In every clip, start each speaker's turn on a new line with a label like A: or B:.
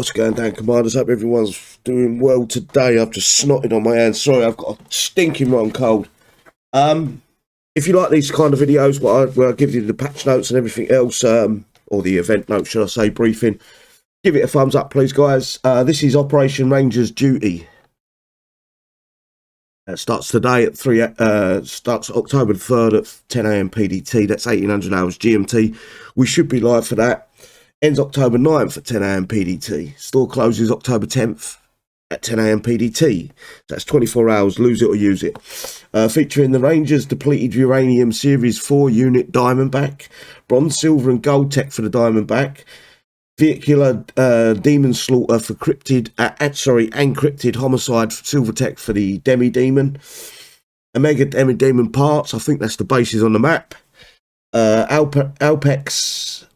A: What's going down, commanders? Hope everyone's doing well today. I've just snotted on my hand. Sorry, I've got a stinking rotten cold. If you like these kind of videos where I give you the patch notes and everything else, or the event notes, should I say, briefing, give it a thumbs up, please, guys. This is Operation Ranger's Duty. It starts today at starts October the 3rd at 10 AM PDT. That's 1800 hours GMT. We should be live for that. Ends October 9th at 10 AM PDT. Store closes October 10th at 10 AM PDT. That's 24 hours, lose it or use it. Featuring the Rangers Depleted Uranium Series 4 unit Diamondback, bronze, silver and gold tech for the Diamondback, vehicular demon slaughter for encrypted homicide silver tech for the Demi Demon, Omega Demi Demon parts, I think that's the bases on the map, Alpex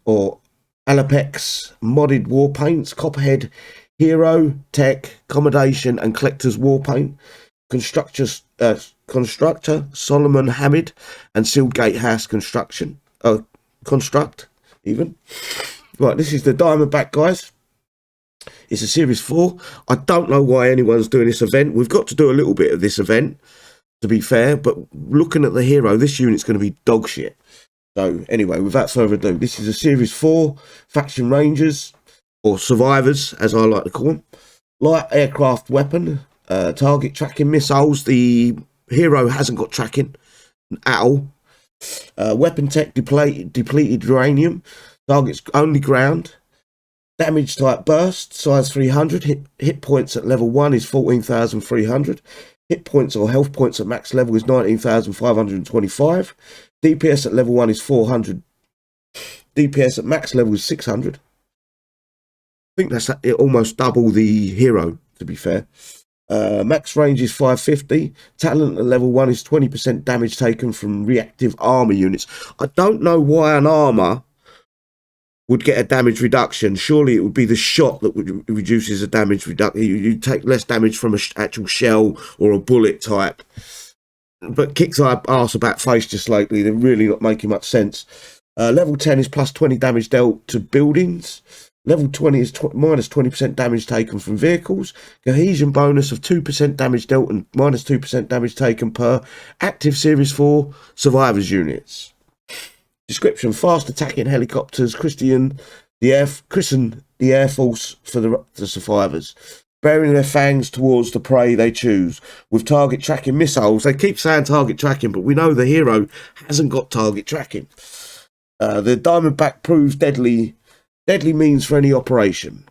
A: modded war paints, Copperhead Hero Tech Accommodation and Collector's War Paint, Constructor Solomon Hamid and Sealed Gatehouse Construct even. Right, this is the Diamondback, guys. It's a Series 4. I don't know why anyone's doing this event. We've got to do a little bit of this event, to be fair, but looking at the hero, this unit's going to be dog shit. So, anyway, without further ado, this is a Series 4 Faction Rangers, or Survivors, as I like to call them. Light aircraft weapon, target tracking missiles. The hero hasn't got tracking at all. Weapon tech depleted uranium. Targets only ground. Damage type burst, size 300. Hit points at level 1 is 14,300. Hit points or health points at max level is 19,525. DPS at level 1 is 400. DPS at max level is 600. I think that's almost double the hero, to be fair. Max range is 550. Talent at level 1 is 20% damage taken from reactive armor units. I don't know why an armor would get a damage reduction. Surely it would be the shot that would reduces a damage reduction. You take less damage from an actual shell or a bullet type. But kicks arse about face just lately. They're really not making much sense. Level 10 is plus 20 damage dealt to buildings. Level 20 is minus 20% damage taken from vehicles. Cohesion bonus of 2% damage dealt and minus 2% damage taken per active Series 4 Survivors units. Description: fast attacking helicopters christen the Air Force for the survivors, bearing their fangs towards the prey they choose, with target tracking missiles. They keep saying target tracking, but we know the hero hasn't got target tracking. The Diamondback proves deadly means for any operation.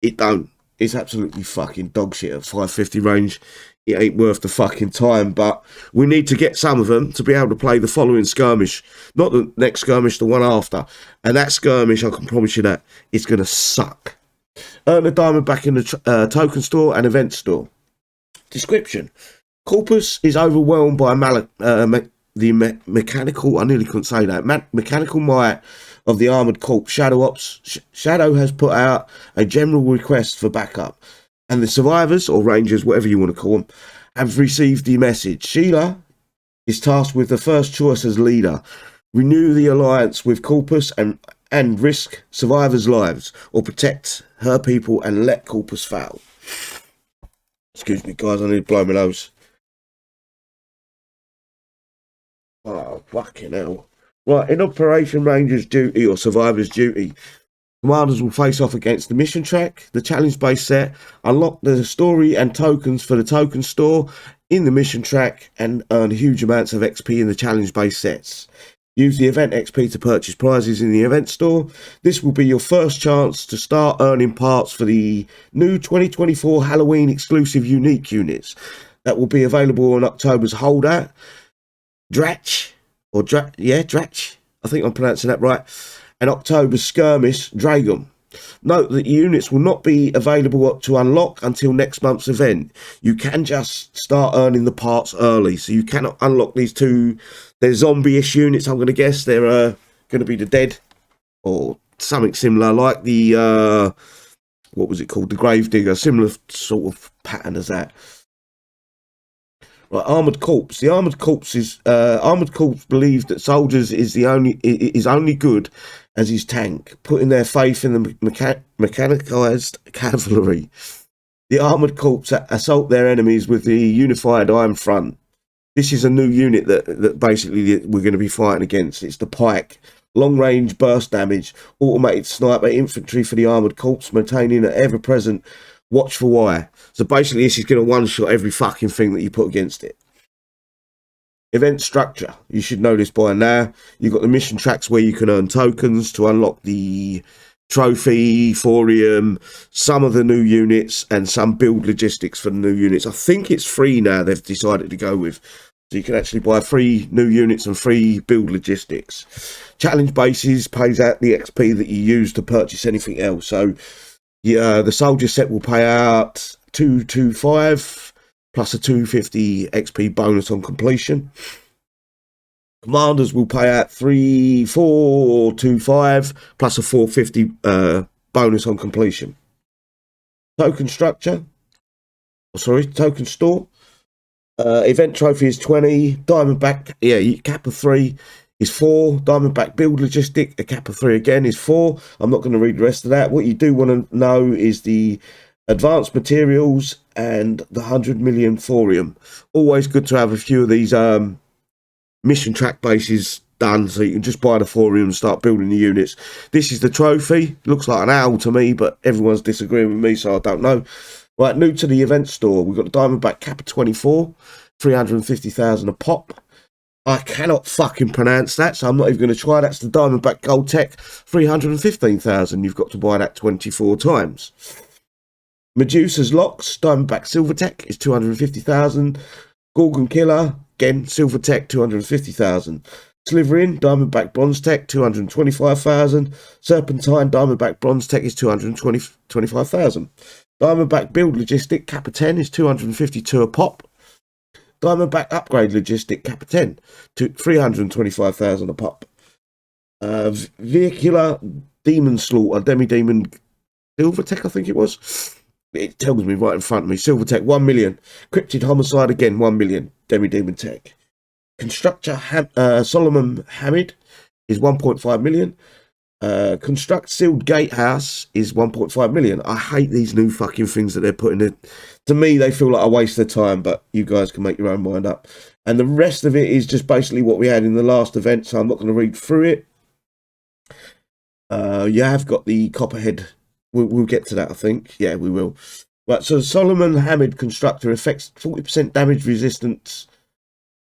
A: It don't. It's absolutely fucking dog shit at 550 range. It ain't worth the fucking time, but we need to get some of them to be able to play the following skirmish. Not the next skirmish, the one after. And that skirmish, I can promise you that, it's going to suck. Earn a Diamondback in the token store and event store. Description: Corpus is overwhelmed by mechanical, I nearly couldn't say that, mechanical might of the Armoured Corps. Shadow has put out a general request for backup, and the survivors, or rangers, whatever you want to call them, have received the message. Sheila is tasked with the first choice as leader. Renew the alliance with Corpus and risk survivors' lives, or protect her people and let Corpus fail. Excuse me, guys, I need to blow my nose. Oh, fucking hell. Right, in Operation Ranger's Duty, or Survivor's Duty, commanders will face off against the mission track, the challenge-based set, unlock the story and tokens for the token store in the mission track, and earn huge amounts of XP in the challenge-based sets. Use the event XP to purchase prizes in the event store. This will be your first chance to start earning parts for the new 2024 Halloween exclusive unique units that will be available on October's holdout. Dratch, I think I'm pronouncing that right, and October's skirmish Dragon. Note that units will not be available to unlock until next month's event. You can just start earning the parts early, so you cannot unlock these two. They're zombie-ish units, I'm going to guess. They're going to be the dead, or something similar, like the, what was it called, the Gravedigger, similar sort of pattern as that. Right, Armoured Corps. The Armoured Corps is Armoured Corps believe that soldiers is only good as his tank, putting their faith in the mechanicized cavalry. The armoured corps assault their enemies with the unified iron front. This is a new unit that basically we're going to be fighting against. It's the Pike. Long-range burst damage, automated sniper infantry for the armoured corps, maintaining an ever-present watchful eye. So basically this is going to one-shot every fucking thing that you put against it. Event structure. You should know this by now. You've got the mission tracks where you can earn tokens to unlock the trophy, thorium, some of the new units, and some build logistics for the new units. I think it's free now they've decided to go with. So you can actually buy 3 new units and 3 build logistics. Challenge bases pays out the XP that you use to purchase anything else. So yeah, the soldier set will pay out 225 plus a 250 XP bonus on completion. Commanders will pay out 425 plus a 450 bonus on completion. Token structure. Token store. Event trophy is 20. Diamondback, cap of 3 is 4. Diamondback build logistic, a cap of 3 again is 4. I'm not going to read the rest of that. What you do want to know is the advanced materials and the 100 million thorium. Always good to have a few of these mission track bases done, so you can just buy the thorium and start building the units. This is the trophy. Looks like an owl to me, but everyone's disagreeing with me, so I don't know. Right, new to the event store, we've got the Diamondback cap of 24, 350,000 a pop. I cannot fucking pronounce that, so I'm not even going to try. That's the Diamondback Gold Tech, 315,000. You've got to buy that 24 times. Medusa's Locks, Diamondback Silver Tech is 250,000. Gorgon Killer, again, Silver Tech, 250,000. Sliverin, Diamondback Bronze Tech, 225,000. Serpentine, Diamondback Bronze Tech is 225,000. Diamondback Build Logistic, cap of 10 is 252 a pop. Diamondback Upgrade Logistic, cap of 10, to 325,000 a pop. Vehicular Demon Slaughter, Demi-Demon Silver Tech, I think it was. It tells me right in front of me. Silver Tech, 1 million. Cryptid Homicide, again, 1 million. Demi-Demon Tech. Constructor Solomon Hamid is 1.5 million. Construct Sealed Gatehouse is 1.5 million. I hate these new fucking things that they're putting in. To me, they feel like a waste of time, but you guys can make your own mind up. And the rest of it is just basically what we had in the last event, so I'm not going to read through it. You have got the Copperhead. We'll get to that, I think. Yeah, we will. Right, so Solomon Hamid Constructor affects 40% damage resistance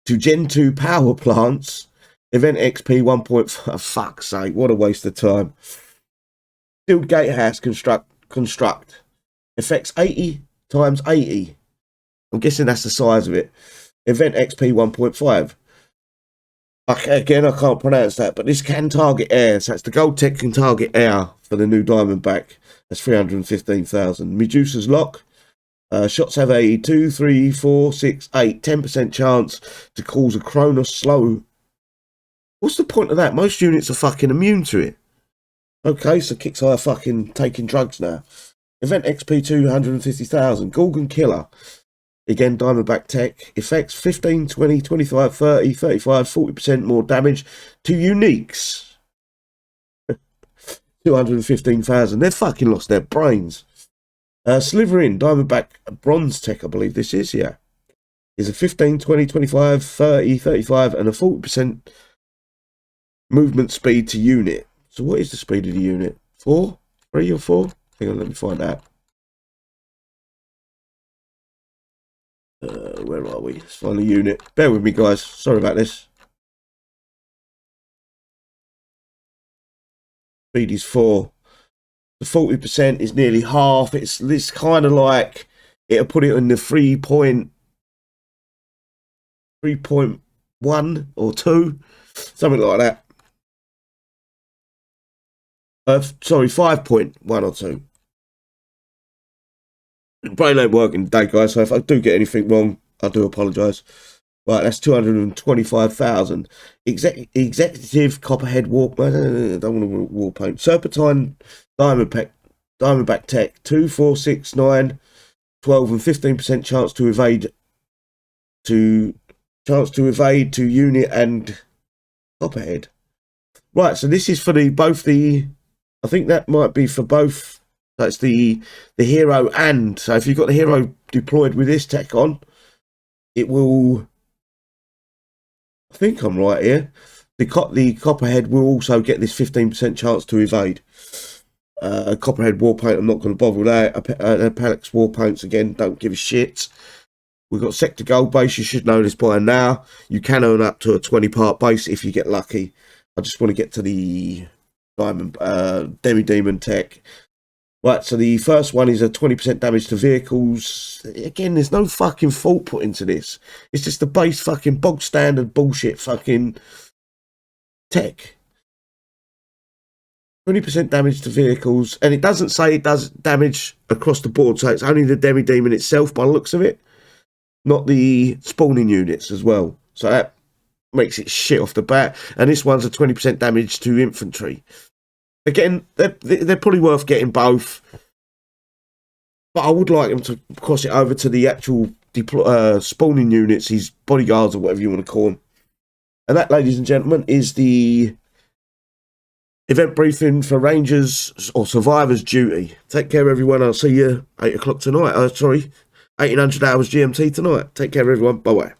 A: to Gen 2 power plants. Event XP 1.5. Fuck's sake, what a waste of time. Sealed Gatehouse construct. Affects 80 times 80. I'm guessing that's the size of it. Event XP 1.5. Again, I can't pronounce that, but this can target air. So that's the Gold Tech can target air for the new Diamondback. That's 315,000. Medusa's Lock. Shots have a 2, 3, 4, 6, 8, 10% chance to cause a Kronos slow. What's the point of that? Most units are fucking immune to it. Okay, so Kicks are fucking taking drugs now. Event XP 250,000. Gorgon Killer. Again, Diamondback Tech. Effects 15, 20, 25, 30, 35, 40% more damage to uniques. 215,000. They've fucking lost their brains. Sliverin, Diamondback Bronze Tech, I believe this is, yeah. Is a 15, 20, 25, 30, 35, and a 40% movement speed to unit. So what is the speed of the unit? 4? 3 or 4? Hang on, let me find out. Where are we? Let's find the unit. Bear with me, guys. Sorry about this. Speed is 4. The 40% is nearly half. It's kind of like it'll put it in the 3.1 or 2, something like that. Sorry, 5.1 or 2. Brain ain't working today, guys, so if I do get anything wrong, I do apologise. Right, that's 225,000. Executive Copperhead Warp. I don't want to war paint. Serpentine Diamondback Tech. 2, 4, 6, 9, 12, and 15% chance to evade to unit and Copperhead. Right, so this is for both the, I think that might be for both. That's the hero, and so if you've got the hero deployed with this tech on, it will, I think I'm right here, the Copperhead will also get this 15% chance to evade. Copperhead Warpaint, I'm not going to bother with that. Palex Warpaints, again, don't give a shit. We've got Sector Gold base, you should know this by now. You can earn up to a 20-part base if you get lucky. I just want to get to the Demi-Demon tech. Right, so the first one is a 20% damage to vehicles. Again, there's no fucking thought put into this. It's just the base fucking bog standard bullshit fucking tech. 20% damage to vehicles, and it doesn't say it does damage across the board, so it's only the Demi-Demon itself by the looks of it, not the spawning units as well. So that makes it shit off the bat. And this one's a 20% damage to infantry. Again, they're probably worth getting both, but I would like them to cross it over to the actual spawning units, his bodyguards or whatever you want to call them. And that, ladies and gentlemen, is the event briefing for Rangers or Survivors Duty. Take care, everyone. I'll see you 8 o'clock tonight. 1800 hours GMT tonight. Take care, everyone. Bye-bye.